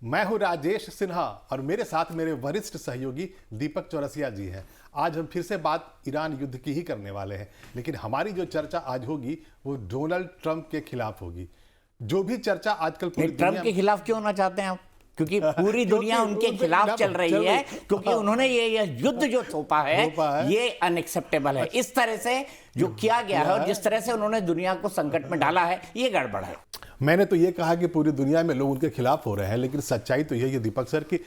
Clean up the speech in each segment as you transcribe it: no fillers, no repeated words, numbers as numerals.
मैं हूं राजेश सिन्हा और मेरे साथ मेरे वरिष्ठ सहयोगी दीपक चौरसिया जी हैं। आज हम फिर से बात ईरान युद्ध की ही करने वाले हैं, लेकिन हमारी जो चर्चा आज होगी वो डोनाल्ड ट्रंप के खिलाफ होगी। जो भी चर्चा आजकल पूरी ट्रंप के खिलाफ क्यों होना चाहते हैं आप? क्योंकि पूरी दुनिया उनके खिलाफ चल रही है, क्योंकि उन्होंने ये युद्ध जो थोपा है ये अनएक्सेप्टेबल है। इस तरह से जो किया गया है और जिस तरह से उन्होंने दुनिया को संकट में डाला है, ये गड़बड़ है। मैंने तो ये कहा कि पूरी दुनिया में लोग उनके खिलाफ हो रहे हैं, लेकिन सच्चाई तो यही है दीपक सर कि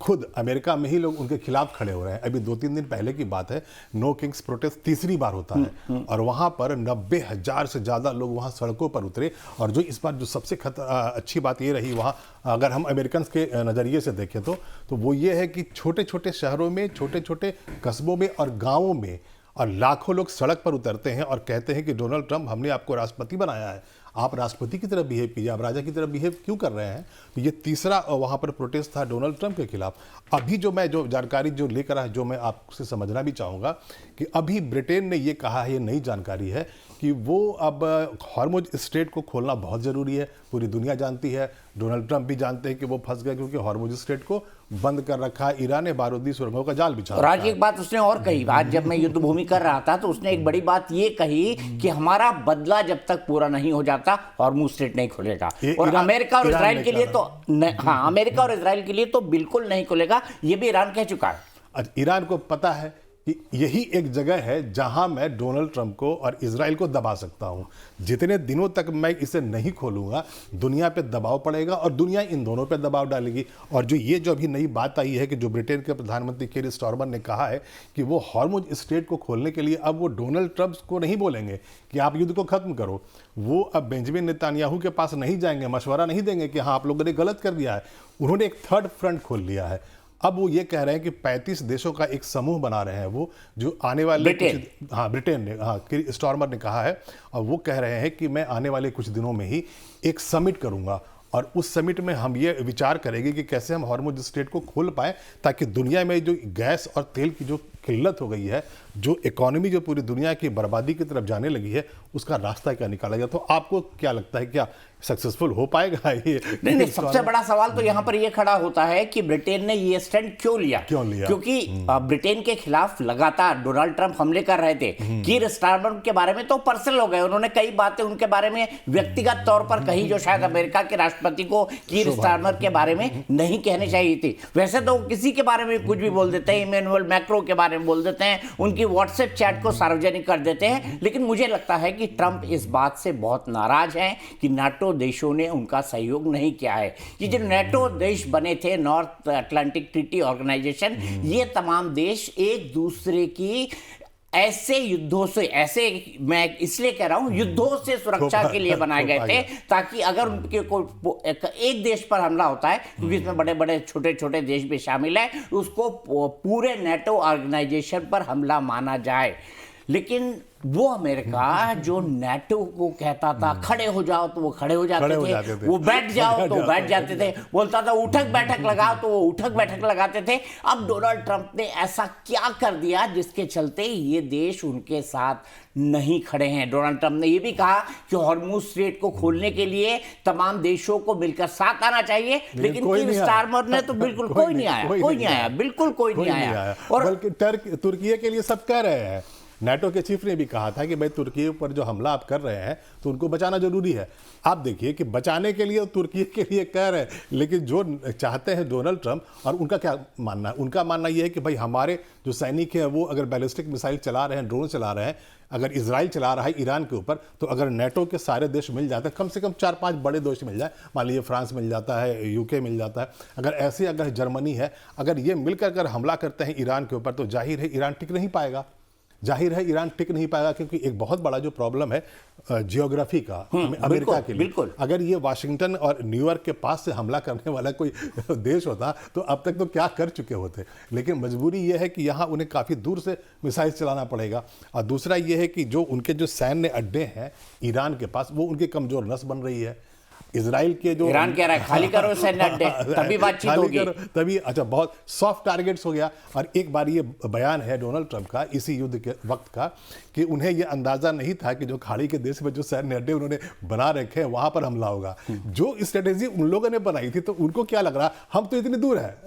खुद अमेरिका में ही लोग उनके खिलाफ खड़े हो रहे हैं। अभी 2-3 दिन पहले की बात है, नो किंग्स प्रोटेस्ट तीसरी बार होता है और वहां पर 90,000 से ज्यादा लोग वहां सड़कों पर उतरे। और जो इस बार जो सबसे अच्छी बात ये रही वहां, अगर हम अमेरिकन के नजरिए से देखें तो वो ये है कि छोटे छोटे शहरों में, छोटे छोटे कस्बों में और गाँवों में और लाखों लोग सड़क पर उतरते हैं और कहते हैं कि डोनाल्ड ट्रंप, हमने आपको राष्ट्रपति बनाया है, आप राष्ट्रपति की तरह बिहेव कीजिए, आप राजा की तरह बिहेव क्यों कर रहे हैं। तो ये तीसरा वहाँ पर प्रोटेस्ट था डोनाल्ड ट्रंप के खिलाफ। अभी जो मैं जो जानकारी जो लेकर आया, जो मैं आपसे समझना भी चाहूँगा कि अभी ब्रिटेन ने ये कहा है, ये नई जानकारी है कि वो अब हॉर्मुज स्ट्रेट को खोलना बहुत ज़रूरी है। पूरी दुनिया जानती है, डोनाल्ड ट्रंप भी जानते हैं कि वो फंस गए, क्योंकि हॉर्मुज स्ट्रेट को बंद कर रखा है। ईरान ने बारूदी सुरंगों का जाल बिछा और आज एक बात उसने और कही, आज जब मैं युद्ध भूमि कर रहा था तो उसने एक बड़ी बात ये कही कि हमारा बदला जब तक पूरा नहीं हो जाता हॉर्मुज स्ट्रेट नहीं खुलेगा। और अमेरिका और इजराइल के लिए तो हाँ, अमेरिका और इजराइल के लिए तो बिल्कुल नहीं खुलेगा, ये भी ईरान कह चुका है। ईरान को पता है कि यही एक जगह है जहां मैं डोनाल्ड ट्रंप को और इजराइल को दबा सकता हूं। जितने दिनों तक मैं इसे नहीं खोलूंगा, दुनिया पे दबाव पड़ेगा और दुनिया इन दोनों पे दबाव डालेगी। और जो अभी नई बात आई है कि जो ब्रिटेन के प्रधानमंत्री कीर स्टारमर ने कहा है कि वो हॉर्मुज स्ट्रेट को खोलने के लिए अब वो डोनाल्ड ट्रंप को नहीं बोलेंगे कि आप युद्ध को खत्म करो। वो अब बेंजामिन नेतन्याहू के पास नहीं जाएंगे, मशवरा नहीं देंगे कि हाँ आप लोगों ने गलत कर दिया है। उन्होंने एक थर्ड फ्रंट खोल लिया है। अब वो ये कह रहे हैं कि 35 देशों का एक समूह बना रहे हैं वो, जो आने वाले ब्रिटेन ने, कीर स्टारमर ने कहा है। और वो कह रहे हैं कि मैं आने वाले कुछ दिनों में ही एक समिट करूंगा और उस समिट में हम ये विचार करेंगे कि कैसे हम हॉर्मुज स्ट्रेट को खोल पाए, ताकि दुनिया में जो गैस और तेल की जो किल्लत हो गई है, जो इकोनॉमी जो पूरी दुनिया की बर्बादी की तरफ जाने लगी है, उसका रास्ता क्या निकाला जाए। तो आपको क्या लगता है, क्या सक्सेसफुल हो पाएगा ये? नहीं, सबसे बड़ा सवाल तो यहाँ पर ये खड़ा होता है कि ब्रिटेन ने ये स्टैंड क्यों लिया? क्योंकि ब्रिटेन के खिलाफ लगातार डोनाल्ड ट्रंप हमले कर रहे थे। कीर स्टारमर के बारे में तो पर्सनल हो गए, उन्होंने कई बातें उनके बारे में व्यक्तिगत तौर पर कही जो शायद अमेरिका के राष्ट्रपति को कीर स्टारमर के बारे में नहीं कहनी चाहिए थी। वैसे तो किसी के बारे में कुछ भी बोल देते हैं, इमैनुअल मैक्रो के बारे में बोल देते हैं, उनकी व्हाट्सएप चैट को सार्वजनिक कर देते हैं। लेकिन मुझे लगता है कि ट्रंप इस बात से बहुत नाराज हैं कि नाटो देशों ने उनका सहयोग नहीं किया है। ये जो नाटो देश बने थे, नॉर्थ अटलांटिक ट्रीटी ऑर्गेनाइजेशन, ये तमाम देश एक दूसरे की ऐसे युद्धों से, ऐसे मैं इसलिए कह रहा हूं, युद्धों से सुरक्षा के लिए बनाए गए थे, ताकि अगर उनके कोई एक देश पर हमला होता है, क्योंकि इसमें बड़े बड़े छोटे छोटे देश भी शामिल है, उसको पूरे नाटो ऑर्गेनाइजेशन पर हमला माना जाए। लेकिन वो अमेरिका जो नाटो को कहता था खड़े हो जाओ तो वो खड़े हो जाते थे, वो बैठ जाओ तो बैठ जाते थे, बोलता था उठक बैठक लगाओ तो वो उठक बैठक लगाते थे। अब डोनाल्ड ट्रंप ने ऐसा क्या कर दिया जिसके चलते ये देश उनके साथ नहीं खड़े हैं? डोनाल्ड ट्रंप ने ये भी कहा कि हॉर्मुज स्ट्रेट को खोलने के लिए तमाम देशों को मिलकर साथ आना चाहिए, लेकिन कीर स्टारमर ने तो बिल्कुल कोई नहीं आया, बिल्कुल कोई नहीं आया। और बल्कि तुर्की के लिए सब कह रहे हैं, नाटो के चीफ ने भी कहा था कि भाई तुर्की पर जो हमला आप कर रहे हैं तो उनको बचाना जरूरी है। आप देखिए कि बचाने के लिए तुर्की के लिए कह रहे हैं, लेकिन जो चाहते हैं डोनाल्ड ट्रंप, और उनका क्या मानना है? उनका मानना यह है कि भाई हमारे जो सैनिक हैं वो अगर बैलिस्टिक मिसाइल चला रहे हैं, ड्रोन चला रहे हैं, अगर इजराइल चला रहा है ईरान के ऊपर, तो अगर नाटो के सारे देश मिल जाते हैं, कम से कम 4-5 बड़े देश मिल जाए, मान लीजिए फ्रांस मिल जाता है, यूके मिल जाता है, अगर जर्मनी है, अगर ये मिलकर अगर हमला करते हैं ईरान के ऊपर, तो जाहिर है ईरान टिक नहीं पाएगा। क्योंकि एक बहुत बड़ा जो प्रॉब्लम है जियोग्राफी का अमेरिका के लिए। अगर ये वाशिंगटन और न्यूयॉर्क के पास से हमला करने वाला कोई देश होता तो अब तक तो क्या कर चुके होते। लेकिन मजबूरी ये है कि यहाँ उन्हें काफ़ी दूर से मिसाइल चलाना पड़ेगा। और दूसरा ये है कि जो उनके जो सैन्य अड्डे हैं ईरान के पास, वो उनकी कमज़ोर नस बन रही है। इजराइल के जो ईरान कह रहा है खाली करो सैन्य अड्डे, तभी बातचीत होगी, तभी अच्छा बहुत सॉफ्ट टारगेट्स हो गया। और एक बार ये बयान है डोनाल्ड ट्रंप का इसी युद्ध के वक्त का कि उन्हें ये अंदाजा नहीं था कि जो खाड़ी के देश में जो सैन्य अड्डे उन्होंने बना रखे हैं वहां पर हमला होगा। जो स्ट्रेटेजी उन लोगों ने बनाई थी तो उनको क्या लग रहा, हम तो इतनी दूर है,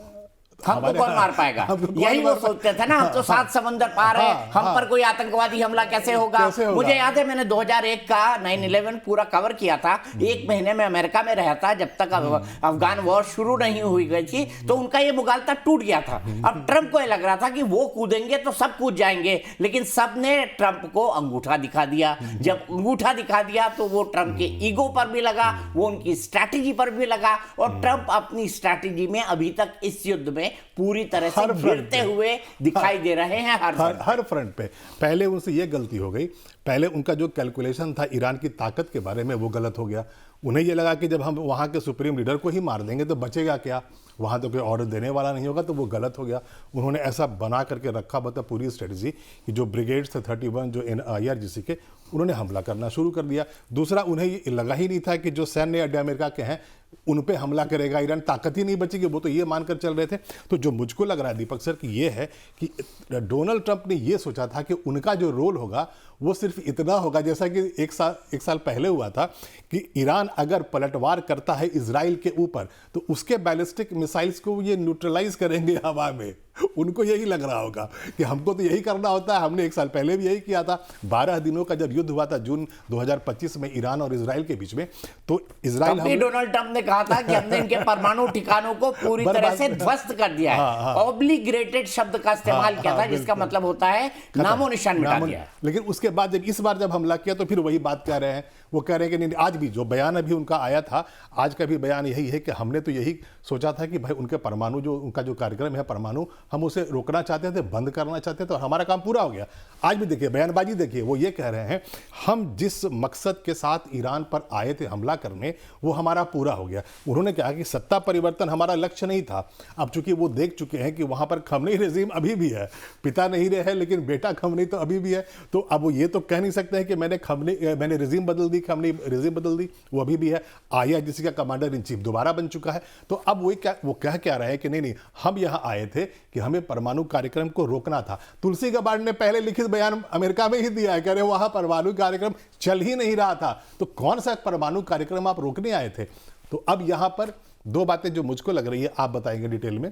हमको कौन मार पाएगा, यही वो सोचते थे ना, हम तो 7 समंदर पार है, हम पर कोई आतंकवादी हमला कैसे होगा। मुझे याद है मैंने 2001 का 9/11 पूरा कवर किया था, 1 महीने में अमेरिका में रहा था जब तक अफगान वॉर शुरू नहीं हुई गई थी, तो उनका ये मुगालता टूट गया था। अब ट्रंप को ये लग रहा था कि वो कूदेंगे तो सब कूद जाएंगे, लेकिन सब ने ट्रंप को अंगूठा दिखा दिया। जब अंगूठा दिखा दिया तो वो ट्रंप के ईगो पर भी लगा, वो उनकी स्ट्रैटेजी पर भी लगा, और ट्रंप अपनी स्ट्रैटेजी में अभी तक इस युद्ध में पूरी तरह से गिरते हुए दिखाई दे रहे हैं हर फ्रंट पे। पहले उनसे ये गलती हो गई, पहले उनका जो कैलकुलेशन था ईरान की ताकत के बारे में वो गलत हो गया। उन्हें ये लगा कि जब हम वहाँ के सुप्रीम लीडर को ही मार देंगे तो बचेगा क्या, वहाँ तो कोई ऑर्डर देने वाला नहीं होगा, तो वो गलत हो गया। उन्होंने ऐसा बना करके रखा बता पूरी स्ट्रेटजी कि जो ब्रिगेड्स थे 31 जो IRGC के, उन्होंने हमला करना शुरू कर दिया। दूसरा, उन्हें ये लगा ही नहीं था कि जो सैन्य अड्डे अमेरिका के हैं उन पे हमला करेगा ईरान, ताकत ही नहीं बचेगी, वो तो ये मानकर चल रहे थे। तो जो मुझको लग रहा है दीपक सर कि ये है कि डोनाल्ड ट्रंप ने ये सोचा था कि उनका जो रोल होगा वो सिर्फ इतना होगा जैसा कि एक साल पहले हुआ था कि ईरान अगर पलटवार करता है इजराइल के ऊपर तो उसके बैलिस्टिक मिसाइल्स को ये न्यूट्रलाइज करेंगे हवा में। उनको यही लग रहा होगा कि हमको तो यही करना होता है, हमने 1 साल पहले भी यही किया था। 12 दिनों का जब युद्ध हुआ था जून 2025 में ईरान और इजराइल के बीच में, तो इजराइल डोनाल्ड ट्रंप ने कहा था कि हमने इनके परमाणु ठिकानों को पूरी तरह से ध्वस्त कर दिया है। ऑब्लिगेटेड शब्द का इस्तेमाल किया था, जिसका मतलब होता है नामो निशान मिटा दिया। लेकिन उसके बाद जब इस बार जब हमला किया तो फिर वही बात कह रहे हैं, वो कह रहे हैं कि नहीं, आज भी जो बयान अभी उनका आया था, आज का भी बयान यही है कि हमने तो यही सोचा था कि भाई उनके परमाणु जो उनका जो कार्यक्रम है परमाणु, हम उसे रोकना चाहते थे, बंद करना चाहते थे, और हमारा काम पूरा हो गया। आज भी देखिए बयानबाजी देखिए, वो ये कह रहे हैं हम जिस मकसद के साथ ईरान पर आए थे हमला करने वो हमारा पूरा हो गया। उन्होंने कहा कि सत्ता परिवर्तन हमारा लक्ष्य नहीं था, अब चूंकि वो देख चुके हैं कि वहां पर खमनी रेजिम अभी भी है, पिता नहीं रहे हैं लेकिन बेटा खमनी तो अभी भी है, तो अब वो ये तो कह नहीं सकते हैं कि मैंने रेजिम बदल दी, खमनी रेजिम बदल दी, वो अभी भी है। IRGC का कमांडर इन चीफ दोबारा बन चुका है। तो अब वो कह क्या रहे हैं कि नहीं, हम यहां आए थे कि हमें परमाणु कार्यक्रम को रोकना था। तुलसी गबार्ड ने पहले लिखित बयान अमेरिका में ही दिया है, कह रहे वहां परमाणु कार्यक्रम चल ही नहीं रहा था, तो कौन सा परमाणु कार्यक्रम आप रोकने आए थे। तो अब यहां पर 2 बातें जो मुझको लग रही है, आप बताएंगे डिटेल में।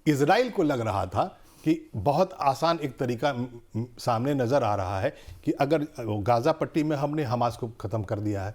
इजराइल को लग रहा था कि बहुत आसान एक तरीका सामने नजर आ रहा है कि अगर गाजा पट्टी में हमने हमास को खत्म कर दिया है,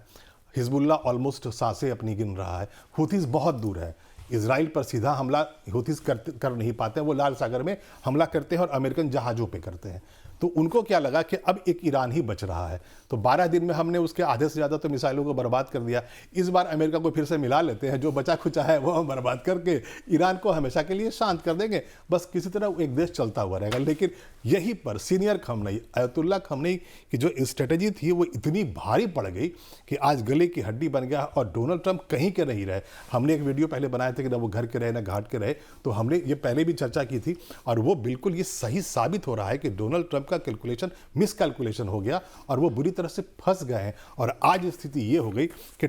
हिजबुल्लाह ऑलमोस्ट सांसें अपनी गिन रहा है, हुथीज बहुत दूर है, इजराइल पर सीधा हमला हुथीज कर नहीं पाते हैं, वो लाल सागर में हमला करते हैं और अमेरिकन जहाज़ों पे करते हैं। तो उनको क्या लगा कि अब एक ईरान ही बच रहा है, तो 12 दिन में हमने उसके आधे से ज़्यादा तो मिसाइलों को बर्बाद कर दिया। इस बार अमेरिका को फिर से मिला लेते हैं, जो बचा खुचा है वो हम बर्बाद करके ईरान को हमेशा के लिए शांत कर देंगे, बस किसी तरह एक देश चलता हुआ रहेगा। लेकिन यहीं पर सीनियर खमनई अयतुल्ला खमनई की जो स्ट्रेटेजी थी वो इतनी भारी पड़ गई कि आज गले की हड्डी बन गया और डोनाल्ड ट्रंप कहीं के नहीं रहे। हमने एक वीडियो पहले बनाए थे कि ना वो घर के रहे ना घाट के रहे, तो हमने ये पहले भी चर्चा की थी और वो बिल्कुल ये सही साबित हो रहा है कि डोनाल्ड ट्रंप का कैलकुलेशन मिस कैलकुलेशन हो गया और वो बुरी तरह से फंस गए हैं। और आज स्थिति ये हो गई कि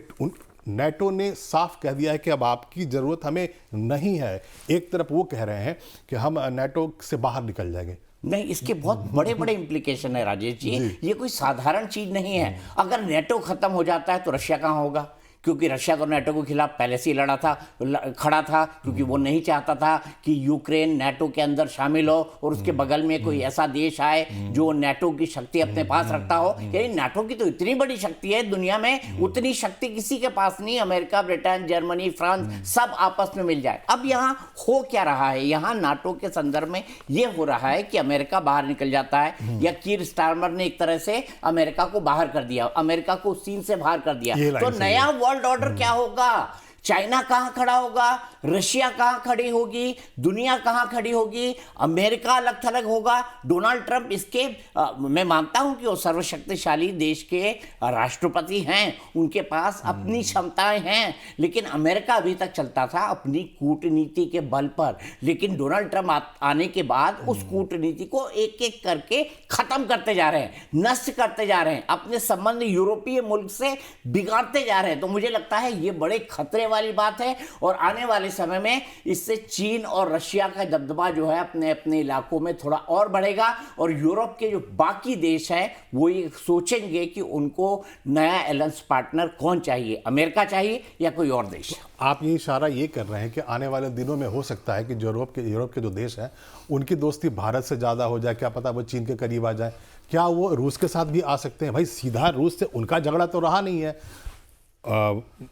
नेटो ने साफ कह दिया है कि अब आपकी जरूरत हमें नहीं है। एक तरफ वो कह रहे हैं कि हम नेटो से बाहर निकल जाएंगे। नहीं, इसके बहुत बड़े बड़े इंप्लीकेशन है राजेश जी। ये कोई साधारण चीज नहीं है। अगर नेटो खत्म हो जाता है तो रशिया कहाँ होगा, क्योंकि रशिया तो नेटो के खिलाफ पहले से ही खड़ा था, क्योंकि वो नहीं चाहता था कि यूक्रेन नेटो के अंदर शामिल हो और उसके बगल में कोई ऐसा देश आए जो नेटो की शक्ति अपने पास रखता हो। यानी नेटो की तो इतनी बड़ी शक्ति है दुनिया में, उतनी शक्ति किसी के पास नहीं। अमेरिका, ब्रिटेन, जर्मनी, फ्रांस सब आपस में मिल जाए। अब यहाँ हो क्या रहा है, यहाँ नाटो के संदर्भ में ये हो रहा है कि अमेरिका बाहर निकल जाता है, या कीर स्टारमर ने एक तरह से अमेरिका को बाहर कर दिया, अमेरिका को सीन से बाहर कर दिया। तो नया वर्ल्ड ऑर्डर क्या होगा, चाइना कहां खड़ा होगा, रशिया कहां खड़ी होगी, दुनिया कहां खड़ी होगी, अमेरिका अलग थलग होगा। डोनाल्ड ट्रंप इसके मैं मानता हूं कि वो सर्वशक्तिशाली देश के राष्ट्रपति हैं, उनके पास अपनी क्षमताएं हैं, लेकिन अमेरिका अभी तक चलता था अपनी कूटनीति के बल पर। लेकिन डोनाल्ड ट्रंप आने के बाद उस कूटनीति को एक एक करके खत्म करते जा रहे हैं, नष्ट करते जा रहे हैं, अपने संबंध यूरोपीय मुल्क से बिगाड़ते जा रहे हैं। तो मुझे लगता है ये बड़े खतरे वाली बात है और आने वाले समय में इससे चीन और रशिया का दबदबा जो है अपने अपने इलाकों में थोड़ा और बढ़ेगा और यूरोप के जो बाकी देश हैं वो ये सोचेंगे कि उनको नया एलायंस पार्टनर कौन चाहिए, अमेरिका चाहिए या कोई और देश। आप ये इशारा ये कर रहे हैं कि आने वाले दिनों में हो सकता है कि यूरोप के जो देश हैं उनकी दोस्ती भारत से ज़्यादा हो जाए, क्या पता वो चीन के करीब आ जाए, क्या वो रूस के साथ भी आ सकते हैं? भाई सीधा रूस से उनका झगड़ा तो रहा नहीं है।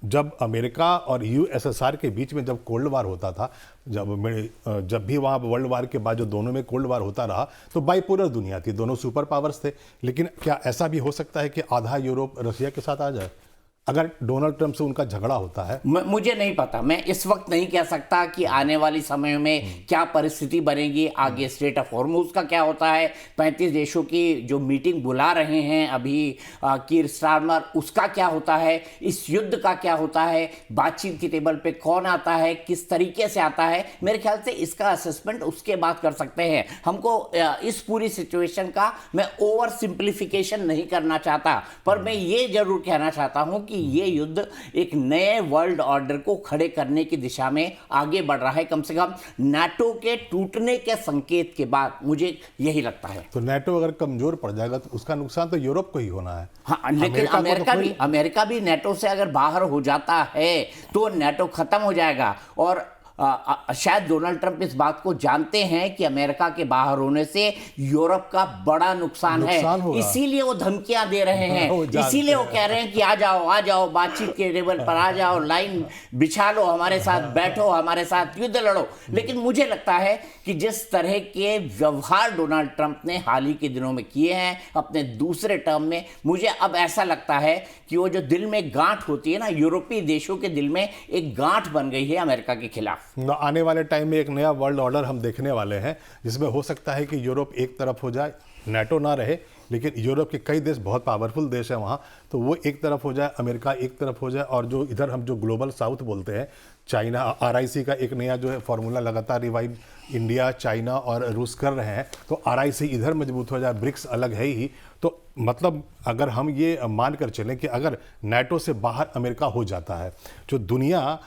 जब अमेरिका और यूएसएसआर के बीच में जब कोल्ड वार होता था, जब भी वहाँ वर्ल्ड वार के बाद जो दोनों में कोल्ड वार होता रहा तो बाइपोलर दुनिया थी, दोनों सुपर पावर्स थे। लेकिन क्या ऐसा भी हो सकता है कि आधा यूरोप रशिया के साथ आ जाए अगर डोनाल्ड ट्रंप से उनका झगड़ा होता है? मुझे नहीं पता, मैं इस वक्त नहीं कह सकता कि आने वाली समय में क्या परिस्थिति बनेगी, आगे स्ट्रेट ऑफ हॉर्मुज का क्या होता है, 35 देशों की जो मीटिंग बुला रहे हैं अभी कीर स्टारमर, उसका क्या होता है, इस युद्ध का क्या होता है, बातचीत की टेबल पे कौन आता है, किस तरीके से आता है। मेरे ख्याल से इसका असेसमेंट उसके बाद कर सकते हैं। हमको इस पूरी सिचुएशन का मैं ओवर सिंप्लीफिकेशन नहीं करना चाहता, पर मैं ये जरूर कहना चाहता हूं कि ये युद्ध एक नए वर्ल्ड ऑर्डर को खड़े करने की दिशा में आगे बढ़ रहा है। कम से कम नाटो के टूटने के संकेत के बाद मुझे यही लगता है। तो नाटो अगर कमजोर पड़ जाएगा तो उसका नुकसान तो यूरोप को ही होना है। हाँ, लेकिन अमेरिका भी नाटो से अगर बाहर हो जाता है तो नाटो खत्म हो जाएगा। और शायद डोनाल्ड ट्रंप इस बात को जानते हैं कि अमेरिका के बाहर होने से यूरोप का बड़ा नुकसान है, इसीलिए वो धमकियां दे रहे हैं, इसीलिए वो कह रहे हैं कि आ जाओ बातचीत के टेबल पर आ जाओ, लाइन बिछा लो, हमारे साथ बैठो, हमारे साथ युद्ध लड़ो। लेकिन मुझे लगता है कि जिस तरह के व्यवहार डोनाल्ड ट्रंप ने हाल ही के दिनों में किए हैं अपने दूसरे टर्म में, मुझे अब ऐसा लगता है कि वो जो दिल में गांठ होती है ना, यूरोपीय देशों के दिल में एक गांठ बन गई है अमेरिका के खिलाफ। आने वाले टाइम में एक नया वर्ल्ड ऑर्डर हम देखने वाले हैं जिसमें हो सकता है कि यूरोप एक तरफ हो जाए, नाटो ना रहे, लेकिन यूरोप के कई देश बहुत पावरफुल देश हैं वहाँ, तो वो एक तरफ हो जाए, अमेरिका एक तरफ हो जाए, और जो इधर हम जो ग्लोबल साउथ बोलते हैं, चाइना, आरआईसी का एक नया जो है फॉर्मूला लगातार रिवाइव इंडिया, चाइना और रूस कर रहे हैं, तो आरआईसी इधर मजबूत हो जाए, ब्रिक्स अलग है ही। तो मतलब अगर हम ये मान कर चलें कि अगर नाटो से बाहर अमेरिका हो जाता है, जो दुनिया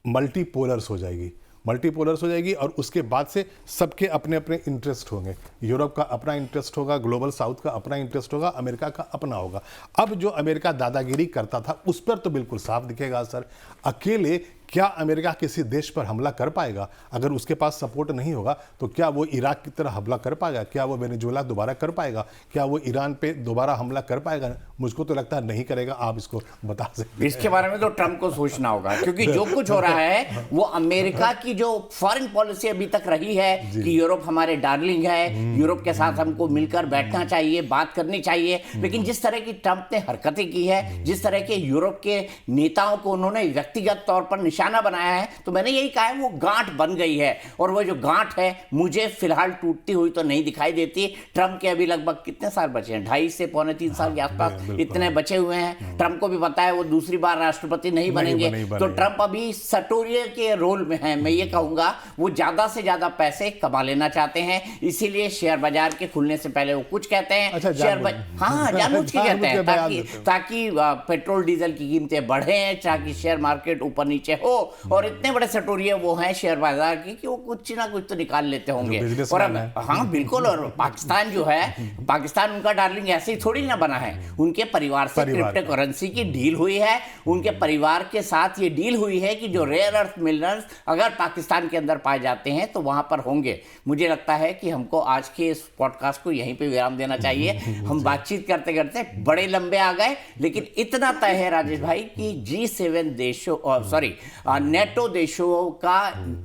मल्टीपोलर्स हो जाएगी और उसके बाद से सबके अपने अपने इंटरेस्ट होंगे। यूरोप का अपना इंटरेस्ट होगा, ग्लोबल साउथ का अपना इंटरेस्ट होगा, अमेरिका का अपना होगा। अब जो अमेरिका दादागिरी करता था उस पर तो बिल्कुल साफ दिखेगा सर। अकेले क्या अमेरिका किसी देश पर हमला कर पाएगा? अगर उसके पास सपोर्ट नहीं होगा तो क्या वो इराक की तरह हमला कर पाएगा? क्या वो वेनेजुएला दोबारा कर पाएगा? क्या वो ईरान पे दोबारा हमला कर पाएगा? मुझको तो लगता है नहीं करेगा। आप इसको बता सकते हैं? इसके बारे में तो ट्रंप को सोचना होगा, क्योंकि जो कुछ हो रहा है वो अमेरिका की जो फॉरेन पॉलिसी अभी तक रही है कि यूरोप हमारे डार्लिंग है, यूरोप के साथ हमको मिलकर बैठना चाहिए, बात करनी चाहिए। लेकिन जिस तरह की ट्रंप ने हरकतें की है, जिस तरह के यूरोप के नेताओं को उन्होंने व्यक्तिगत तौर पर निशाना बनाया है, तो मैंने यही कहा है वो गांठ बन गई है। और वो जो गांठ है मुझे फिलहाल टूटती हुई तो नहीं दिखाई देती। ट्रंप के अभी लगभग कितने साल बचे हैं? 2.5 से पौने 3 साल के आसपास इतने बचे हुए हैं। ट्रंप को भी पता है वो दूसरी बार राष्ट्रपति नहीं बनेंगे। तो ट्रंप अभी सटोरियर के रोल में है। मैं ये कहूंगा वो ज्यादा से ज्यादा पैसे कमा लेना चाहते हैं, इसीलिए शेयर बाजार के खुलने से पहले वो कुछ कहते हैं। अच्छा, जानबूझ के कहते हैं ताकि पेट्रोल डीजल की कीमतें बढ़े, ताकि शेयर मार्केट ऊपर नीचे हो। और इतने बड़े सटोरिये वो हैं शेयर बाजार की कि वो कुछ ना कुछ तो निकाल लेते होंगे। और अब हाँ बिल्कुल। और पाकिस्तान जो है, पाकिस्तान उनका डार्लिंग ऐसे ही थोड़ी ना बना है। उनके परिवार से क्रिप्टो करेंसी की डील हुई है, उनके परिवार के साथ ये डील हुई है कि जो रेयर अर्थ मिनरल्स अगर पाकिस्तान के अंदर पाए जाते हैं तो वहां पर होंगे। मुझे लगता है कि हमको आज के इस पॉडकास्ट को यहीं पे विराम देना चाहिए। हम बातचीत करते करते बड़े लंबे आ गए, लेकिन इतना तय है राजेश भाई कि G7 देशों, सॉरी नेटो देशों का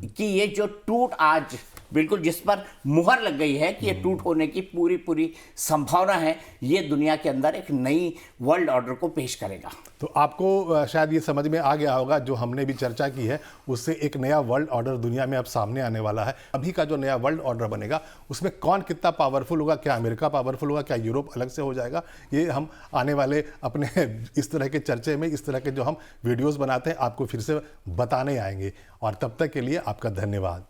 कि ये जो टूट आज बिल्कुल जिस पर मुहर लग गई है कि ये टूट होने की पूरी पूरी संभावना है, ये दुनिया के अंदर एक नई वर्ल्ड ऑर्डर को पेश करेगा। तो आपको शायद ये समझ में आ गया होगा, जो हमने भी चर्चा की है उससे एक नया वर्ल्ड ऑर्डर दुनिया में अब सामने आने वाला है। अभी का जो नया वर्ल्ड ऑर्डर बनेगा उसमें कौन कितना पावरफुल होगा, क्या अमेरिका पावरफुल होगा, क्या यूरोप अलग से हो जाएगा, ये हम आने वाले अपने इस तरह के चर्चे में, इस तरह के जो हम वीडियोस बनाते हैं, आपको फिर से बताने आएंगे। और तब तक के लिए आपका धन्यवाद।